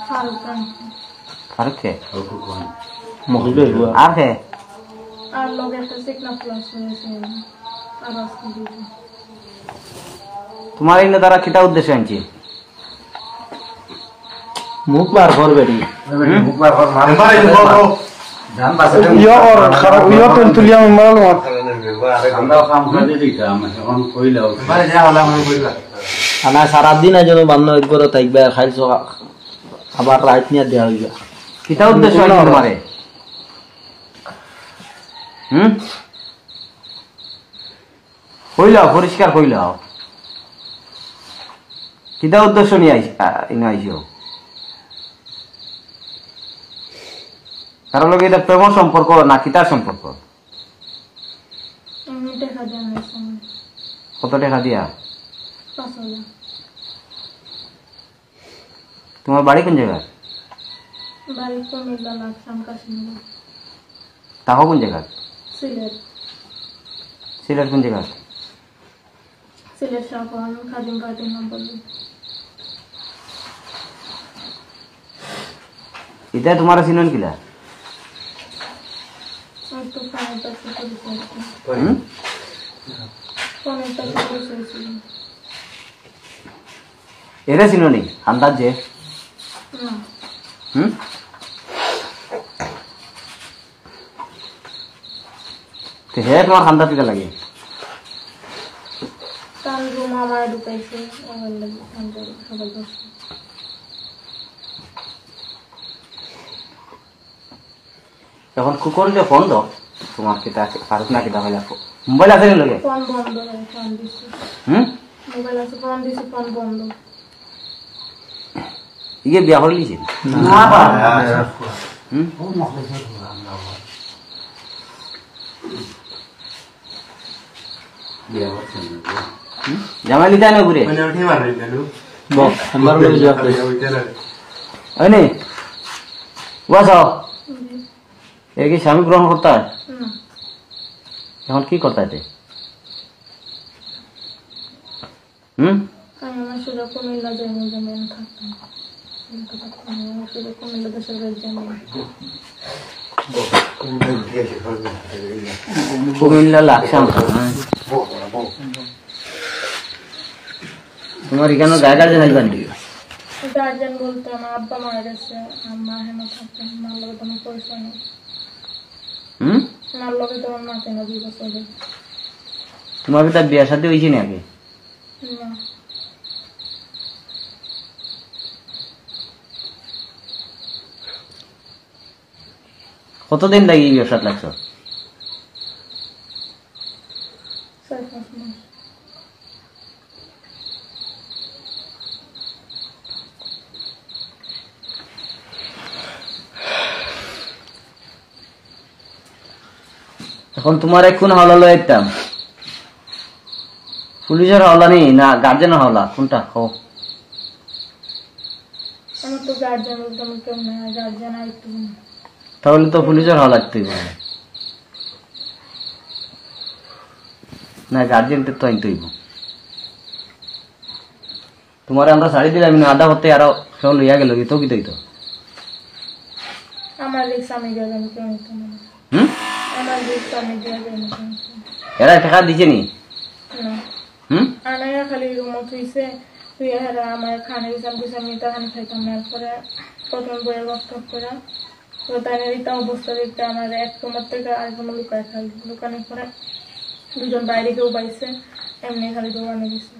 ফারুক কে আর কে আর লোক একটা সিকনা প্লাস হয়েছে আর আজকে দিদি তোমার এই দ্বারা কিটা উদ্দেশ্য আনছি মুখ বার করবে মুখ বার কর মারবাই জান বাসে ইয়া আর খারাপ ইয়া তো তুলিয়া মারল মার আমরা কাম করে দিতা আমি এখন কইলাও মানে যা হলো আমি কইলা খানা সারা দিন আজ বান্ন একবার থাকবে খাইছো আবার রাত নিয়ে দেয়া হইবা কিটা উদ্দেশ্য আনছি তোমারে কইলাও পরিষ্কার কইলাও কিটা উদ্দেশ্য নিয়ে আইসো কারণ এটা প্রেম সম্পর্ক না কিতার সম্পর্ক কত টাকা দিয়া তোমার বাড়ি কোন জায়গা তাও কোন জায়গা সিলেট কোন জায়গা এটা তোমার চিনন কিলা এরা চিনি আন্দাজ যে হে তোমার খান্দার দিকে লাগে এখন কুকুর যে ফোন দাও তোমার কিতা ফারুক না কিতা হইলা মোবাইল আছে নি লগে ফোন বন্ধ ফোন দিছি মোবাইল আছে ফোন দিছি ফোন বন্ধ ইয়ে বিয়া করে লিছি না বা জামাই লিতা না ঘুরে মানে উঠি মারলি গেল বক আমার লগে যাও আইনে ওয়াসা এর কি স্বামী গ্রহণ করতে হয় এখন কি করতে হয় আমার সুযোগ কুমিল্লা জমি জমি থাকতাম সুযোগ কুমিল্লা দেশের জমি কুমিল্লা লাকসাম তোমার এখানে জায়গা যে হাইবান গার্জেন বলতে আমার আব্বা মারা গেছে মা হেমা থাকতেন মার লগে তোমার পরিচয় নেই মার লগে তোমার মাতে না 2 বছর তোমার কি তার বিয়ের সাথে হয়েছে নাকি না কতদিন লাগে এই ব্যবসাত লাগছো 4-5 মাস এখন তোমার কোন হাওলা লয় একদম পুলিশের হাওলা নেই না গার্জেনের হাওলা কোনটা কও আমার তো গার্জেন বলতে আমি কেউ না গার্জেন আইতো তাহলে তো পুলিশের হাওলা লাগতেই পারে না গার্জেনদের তো আইতেই তোমার আমরা শাড়ি দিলাম না আধা হতে আরো কেউ লইয়া গেল তো কি তো আমার রিক্স আমি যাবেন কেউ নিত না আমার রিক্স আমি যাবেন এরা টাকা দিছে নি না আনায়া খালি রুম থইছে তুই আর আমার খানে দিছাম দিছাম মিটা খান খাইতাম না পরে প্রথম বইয়ের বক্তব্য করে তো তাই এটা অবস্থা দেখতে আমার এক তোমার থেকে আর কোনো লুকায় খাই লুকানোর পরে দুজন বাইরে কেউ পাইছে এমনি খালি দৌড়ানো গেছে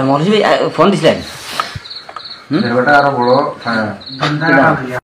মহর্ষি ফোন দিছিলেন আরো বড়